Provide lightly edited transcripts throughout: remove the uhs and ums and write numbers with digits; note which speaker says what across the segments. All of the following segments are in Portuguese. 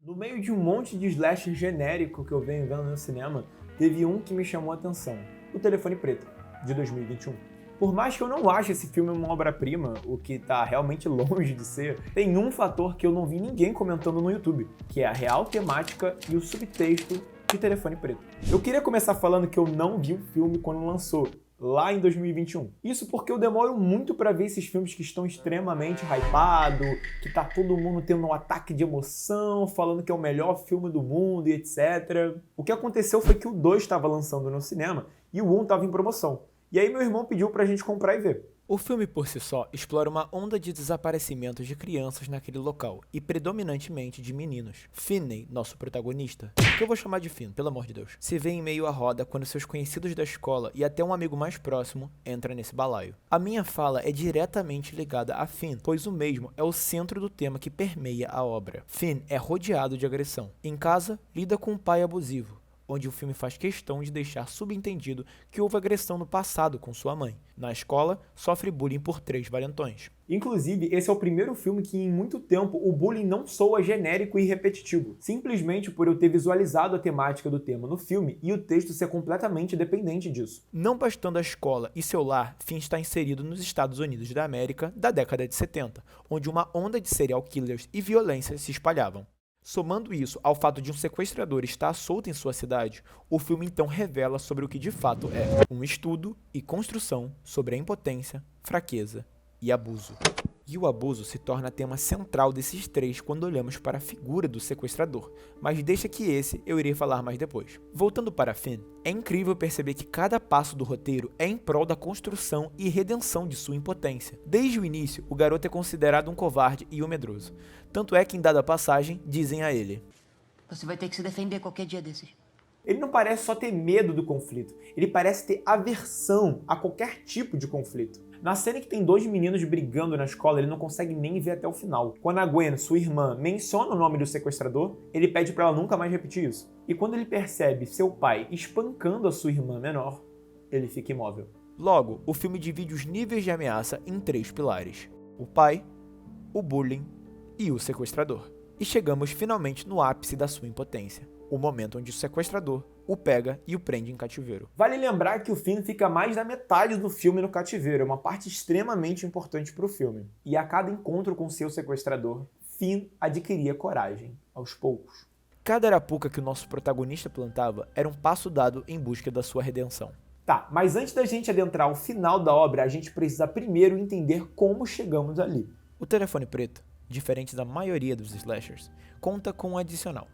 Speaker 1: No meio de um monte de slasher genérico que eu venho vendo no cinema, teve um que me chamou a atenção, O Telefone Preto, de 2021. Por mais que eu não ache esse filme uma obra-prima, o que tá realmente longe de ser, tem um fator que eu não vi ninguém comentando no YouTube, que é a real temática e o subtexto de Telefone Preto. Eu queria começar falando que eu não vi o filme quando lançou, lá em 2021. Isso porque eu demoro muito pra ver esses filmes que estão extremamente hypados, que tá todo mundo tendo um ataque de emoção, falando que é o melhor filme do mundo e etc. O que aconteceu foi que o 2 estava lançando no cinema e o 1 estava em promoção. E aí meu irmão pediu pra gente comprar e ver.
Speaker 2: O filme por si só explora uma onda de desaparecimentos de crianças naquele local, e predominantemente de meninos. Finney, nosso protagonista, que eu vou chamar de Finn, pelo amor de Deus, se vê em meio à roda quando seus conhecidos da escola e até um amigo mais próximo entra nesse balaio. A minha fala é diretamente ligada a Finn, pois o mesmo é o centro do tema que permeia a obra. Finn é rodeado de agressão. Em casa, lida com um pai abusivo, onde o filme faz questão de deixar subentendido que houve agressão no passado com sua mãe. Na escola, sofre bullying por 3 valentões.
Speaker 1: Inclusive, esse é o primeiro filme que em muito tempo o bullying não soa genérico e repetitivo, simplesmente por eu ter visualizado a temática do tema no filme e o texto ser completamente dependente disso.
Speaker 2: Não bastando a escola e seu lar, Finn está inserido nos Estados Unidos da América da década de 70, onde uma onda de serial killers e violência se espalhavam. Somando isso ao fato de um sequestrador estar solto em sua cidade, o filme então revela sobre o que de fato é um estudo e construção sobre a impotência, fraqueza e abuso. E o abuso se torna tema central desses 3 quando olhamos para a figura do sequestrador, mas deixa que esse eu irei falar mais depois. Voltando para Finn, é incrível perceber que cada passo do roteiro é em prol da construção e redenção de sua impotência. Desde o início, o garoto é considerado um covarde e um medroso. Tanto é que em dada passagem, dizem a ele:
Speaker 3: Você vai ter que se defender qualquer dia desses.
Speaker 1: Ele não parece só ter medo do conflito, ele parece ter aversão a qualquer tipo de conflito. Na cena em que tem 2 meninos brigando na escola, ele não consegue nem ver até o final. Quando a Gwen, sua irmã, menciona o nome do sequestrador, ele pede pra ela nunca mais repetir isso. E quando ele percebe seu pai espancando a sua irmã menor, ele fica imóvel.
Speaker 2: Logo, o filme divide os níveis de ameaça em 3 pilares: o pai, o bullying e o sequestrador. E chegamos finalmente no ápice da sua impotência, o momento onde o sequestrador o pega e o prende em cativeiro.
Speaker 1: Vale lembrar que o Finn fica mais da metade do filme no cativeiro, é uma parte extremamente importante para o filme. E a cada encontro com seu sequestrador, Finn adquiria coragem, aos poucos.
Speaker 2: Cada arapuca que o nosso protagonista plantava era um passo dado em busca da sua redenção.
Speaker 1: Tá, mas antes da gente adentrar ao final da obra, a gente precisa primeiro entender como chegamos ali.
Speaker 2: O Telefone Preto, diferente da maioria dos slashers, conta com um adicional: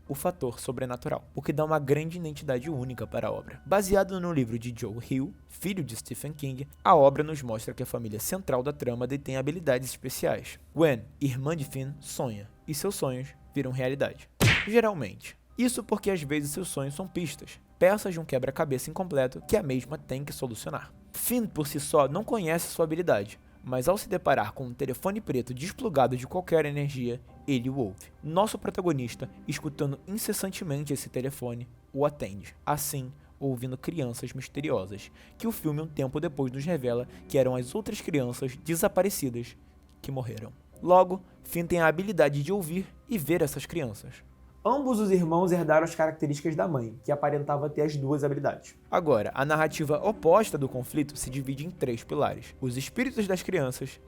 Speaker 2: o fator sobrenatural, o que dá uma grande identidade única para a obra. Baseado no livro de Joe Hill, filho de Stephen King, a obra nos mostra que a família central da trama detém habilidades especiais. Gwen, irmã de Finn, sonha, e seus sonhos viram realidade. Geralmente. Isso porque às vezes seus sonhos são pistas, peças de um quebra-cabeça incompleto que a mesma tem que solucionar. Finn por si só não conhece sua habilidade, mas ao se deparar com um telefone preto desplugado de qualquer energia, ele o ouve. Nosso protagonista, escutando incessantemente esse telefone, o atende, assim ouvindo crianças misteriosas, que o filme um tempo depois nos revela que eram as outras crianças desaparecidas que morreram. Logo, Finn tem a habilidade de ouvir e ver essas crianças.
Speaker 1: Ambos os irmãos herdaram as características da mãe, que aparentava ter as 2 habilidades.
Speaker 2: Agora, a narrativa oposta do conflito se divide em 3 pilares: os espíritos das crianças,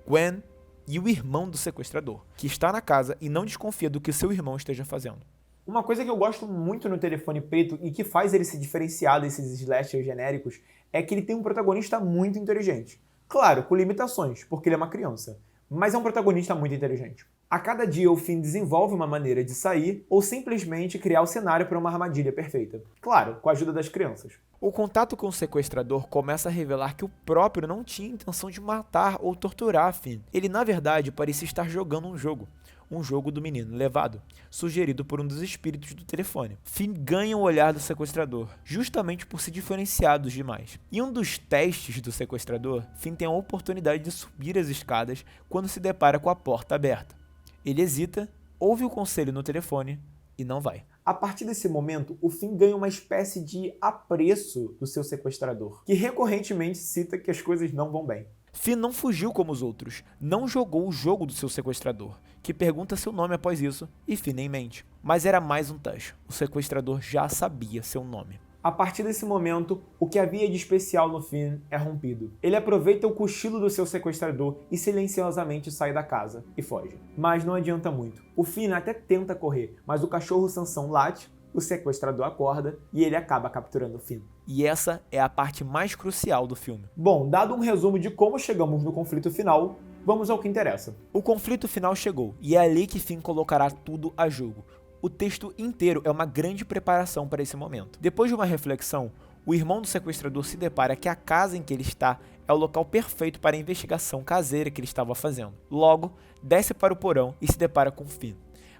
Speaker 2: Gwen e o irmão do sequestrador, que está na casa e não desconfia do que seu irmão esteja fazendo.
Speaker 1: Uma coisa que eu gosto muito no Telefone Preto e que faz ele se diferenciar desses slashers genéricos é que ele tem um protagonista muito inteligente. Claro, com limitações, porque ele é uma criança, mas é um protagonista muito inteligente. A cada dia o Finn desenvolve uma maneira de sair ou simplesmente criar o cenário para uma armadilha perfeita. Claro, com a ajuda das crianças.
Speaker 2: O contato com o sequestrador começa a revelar que o próprio não tinha intenção de matar ou torturar Finn. Ele na verdade parecia estar jogando um jogo do menino levado, sugerido por um dos espíritos do telefone. Finn ganha o olhar do sequestrador, justamente por se diferenciar dos demais. Em um dos testes do sequestrador, Finn tem a oportunidade de subir as escadas quando se depara com a porta aberta. Ele hesita, ouve o conselho no telefone e não vai.
Speaker 1: A partir desse momento, o Finn ganha uma espécie de apreço do seu sequestrador, que recorrentemente cita que as coisas não vão bem.
Speaker 2: Finn não fugiu como os outros, não jogou o jogo do seu sequestrador, que pergunta seu nome após isso, e Finn nem mente. Mas era mais um touch, o sequestrador já sabia seu nome.
Speaker 1: A partir desse momento, o que havia de especial no Finn é rompido. Ele aproveita o cochilo do seu sequestrador e silenciosamente sai da casa e foge. Mas não adianta muito. O Finn até tenta correr, mas o cachorro Sansão late, o sequestrador acorda e ele acaba capturando o Finn.
Speaker 2: E essa é a parte mais crucial do filme.
Speaker 1: Bom, dado um resumo de como chegamos no conflito final, vamos ao que interessa.
Speaker 2: O conflito final chegou, e é ali que Finn colocará tudo a jogo. O texto inteiro é uma grande preparação para esse momento. Depois de uma reflexão, o irmão do sequestrador se depara que a casa em que ele está é o local perfeito para a investigação caseira que ele estava fazendo. Logo, desce para o porão e se depara com Finn.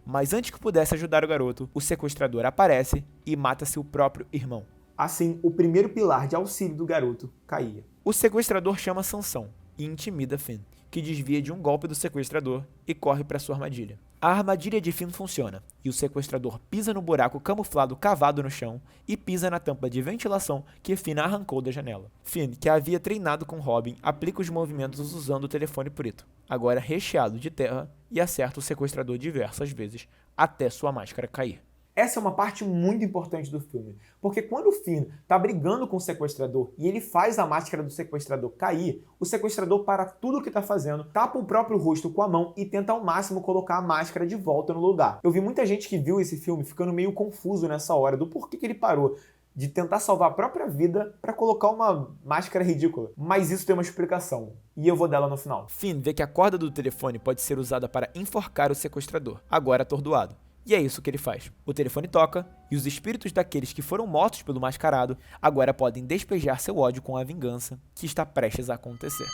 Speaker 2: Mas antes que pudesse ajudar o garoto, o sequestrador aparece e mata seu próprio irmão.
Speaker 1: Assim, o primeiro pilar de auxílio do garoto caía.
Speaker 2: O sequestrador chama Sansão e intimida Finn, que desvia de um golpe do sequestrador e corre para sua armadilha. A armadilha de Finn funciona, e o sequestrador pisa no buraco camuflado cavado no chão e pisa na tampa de ventilação que Finn arrancou da janela. Finn, que havia treinado com Robin, aplica os movimentos usando o telefone preto, agora recheado de terra, e acerta o sequestrador diversas vezes, até sua máscara cair.
Speaker 1: Essa é uma parte muito importante do filme, porque quando o Finn tá brigando com o sequestrador e ele faz a máscara do sequestrador cair, o sequestrador para tudo o que tá fazendo, tapa o próprio rosto com a mão e tenta ao máximo colocar a máscara de volta no lugar. Eu vi muita gente que viu esse filme ficando meio confuso nessa hora do porquê que ele parou de tentar salvar a própria vida para colocar uma máscara ridícula. Mas isso tem uma explicação, e eu vou dela no final.
Speaker 2: Finn vê que a corda do telefone pode ser usada para enforcar o sequestrador, agora atordoado. E é isso que ele faz. O telefone toca, e os espíritos daqueles que foram mortos pelo mascarado agora podem despejar seu ódio com a vingança que está prestes a acontecer.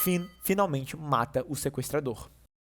Speaker 2: Finn finalmente mata o sequestrador.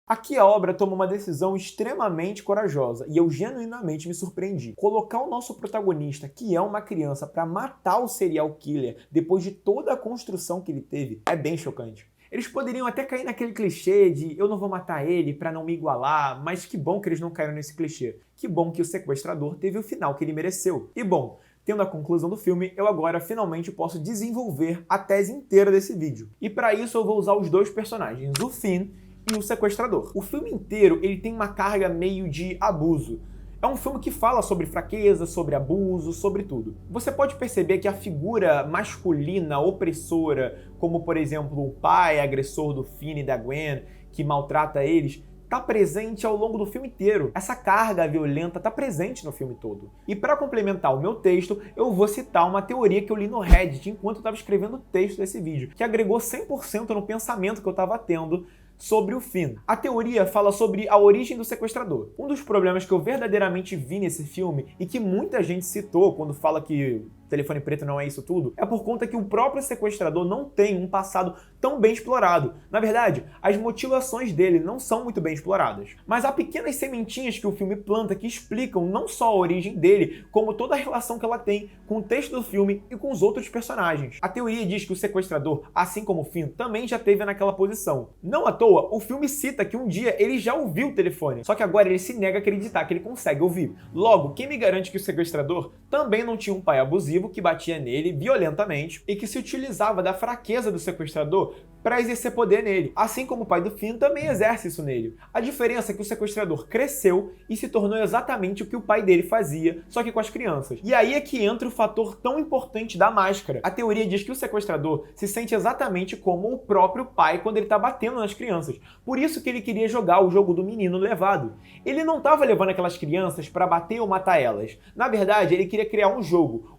Speaker 1: Aqui a obra toma uma decisão extremamente corajosa e eu genuinamente me surpreendi. Colocar o nosso protagonista, que é uma criança, para matar o serial killer depois de toda a construção que ele teve é bem chocante. Eles poderiam até cair naquele clichê de eu não vou matar ele pra não me igualar, mas que bom que eles não caíram nesse clichê. Que bom que o sequestrador teve o final que ele mereceu. E bom, tendo a conclusão do filme, eu agora finalmente posso desenvolver a tese inteira desse vídeo. E para isso eu vou usar os dois personagens, o Finn e o sequestrador. O filme inteiro ele tem uma carga meio de abuso. É um filme que fala sobre fraqueza, sobre abuso, sobre tudo. Você pode perceber que a figura masculina opressora, como por exemplo o pai agressor do Finn e da Gwen, que maltrata eles, tá presente ao longo do filme inteiro. Essa carga violenta tá presente no filme todo. E para complementar o meu texto, eu vou citar uma teoria que eu li no Reddit enquanto eu estava escrevendo o texto desse vídeo, que agregou 100% no pensamento que eu estava tendo sobre o Finn. A teoria fala sobre a origem do sequestrador. Um dos problemas que eu verdadeiramente vi nesse filme e que muita gente citou quando fala que Telefone Preto não é isso tudo, é por conta que o próprio sequestrador não tem um passado tão bem explorado. Na verdade, as motivações dele não são muito bem exploradas. Mas há pequenas sementinhas que o filme planta que explicam não só a origem dele, como toda a relação que ela tem com o texto do filme e com os outros personagens. A teoria diz que o sequestrador, assim como o Finn, também já esteve naquela posição. Não à toa, o filme cita que um dia ele já ouviu o telefone, só que agora ele se nega a acreditar que ele consegue ouvir. Logo, quem me garante que o sequestrador também não tinha um pai abusivo que batia nele violentamente e que se utilizava da fraqueza do sequestrador para exercer poder nele, assim como o pai do Finn também exerce isso nele. A diferença é que o sequestrador cresceu e se tornou exatamente o que o pai dele fazia, só que com as crianças. E aí é que entra o fator tão importante da máscara. A teoria diz que o sequestrador se sente exatamente como o próprio pai quando ele tá batendo nas crianças. Por isso que ele queria jogar o jogo do menino levado. Ele não estava levando aquelas crianças para bater ou matar elas. Na verdade, ele queria criar um jogo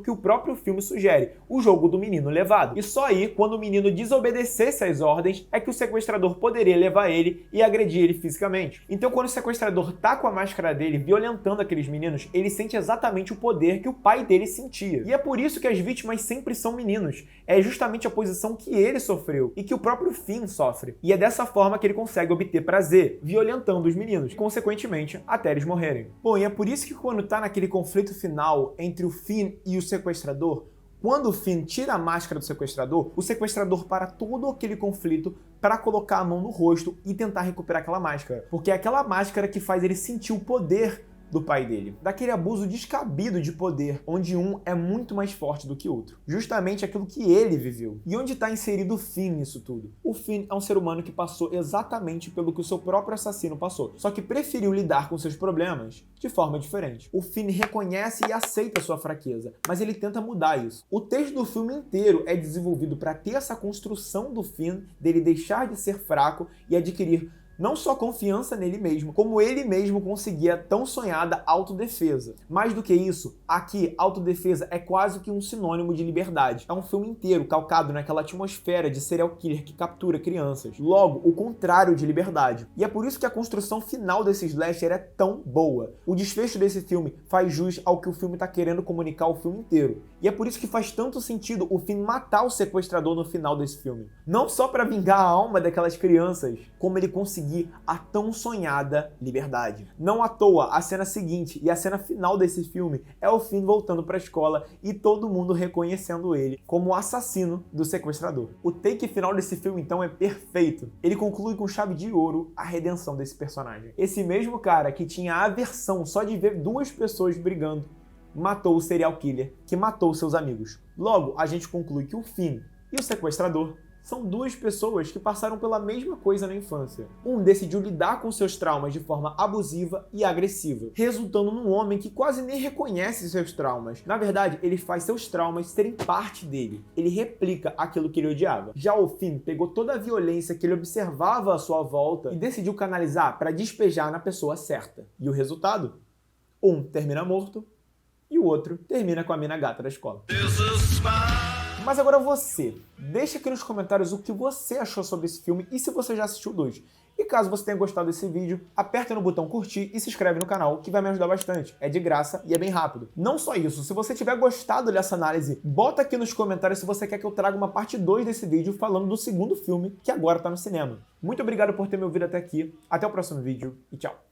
Speaker 1: que o próprio filme sugere, o jogo do menino levado. E só aí, quando o menino desobedecesse às ordens, é que o sequestrador poderia levar ele e agredir ele fisicamente. Então, quando o sequestrador tá com a máscara dele violentando aqueles meninos, ele sente exatamente o poder que o pai dele sentia. E é por isso que as vítimas sempre são meninos. É justamente a posição que ele sofreu e que o próprio Finn sofre. E é dessa forma que ele consegue obter prazer, violentando os meninos, e, consequentemente, até eles morrerem. Bom, e é por isso que quando tá naquele conflito final entre o Finn e o sequestrador, quando o Finn tira a máscara do sequestrador, o sequestrador para todo aquele conflito para colocar a mão no rosto e tentar recuperar aquela máscara. Porque é aquela máscara que faz ele sentir o poder do pai dele, daquele abuso descabido de poder, onde um é muito mais forte do que outro. Justamente aquilo que ele viveu. E onde está inserido o Finn nisso tudo? O Finn é um ser humano que passou exatamente pelo que o seu próprio assassino passou, só que preferiu lidar com seus problemas de forma diferente. O Finn reconhece e aceita sua fraqueza, mas ele tenta mudar isso. O texto do filme inteiro é desenvolvido para ter essa construção do Finn, dele deixar de ser fraco e adquirir não só confiança nele mesmo, como ele mesmo conseguia a tão sonhada autodefesa. Mais do que isso, aqui, autodefesa é quase que um sinônimo de liberdade. É um filme inteiro calcado naquela atmosfera de serial killer que captura crianças. Logo, o contrário de liberdade. E é por isso que a construção final desse slasher é tão boa. O desfecho desse filme faz jus ao que o filme está querendo comunicar o filme inteiro. E é por isso que faz tanto sentido o Finn matar o sequestrador no final desse filme. Não só para vingar a alma daquelas crianças, como ele conseguir a tão sonhada liberdade. Não à toa, a cena seguinte e a cena final desse filme é o Finn voltando para a escola e todo mundo reconhecendo ele como o assassino do sequestrador. O take final desse filme então é perfeito. Ele conclui com chave de ouro a redenção desse personagem. Esse mesmo cara que tinha aversão só de ver duas pessoas brigando, matou o serial killer que matou seus amigos. Logo, a gente conclui que o Finn e o sequestrador são duas pessoas que passaram pela mesma coisa na infância. Um decidiu lidar com seus traumas de forma abusiva e agressiva, resultando num homem que quase nem reconhece seus traumas. Na verdade, ele faz seus traumas serem parte dele. Ele replica aquilo que ele odiava. Já o Finn pegou toda a violência que ele observava à sua volta e decidiu canalizar para despejar na pessoa certa. E o resultado? Um termina morto e o outro termina com a mina gata da escola. Mas agora você, deixa aqui nos comentários o que você achou sobre esse filme e se você já assistiu dois. E caso você tenha gostado desse vídeo, aperta no botão curtir e se inscreve no canal, que vai me ajudar bastante. É de graça e é bem rápido. Não só isso, se você tiver gostado dessa análise, bota aqui nos comentários se você quer que eu traga uma parte 2 desse vídeo falando do segundo filme, que agora tá no cinema. Muito obrigado por ter me ouvido até aqui, até o próximo vídeo e tchau.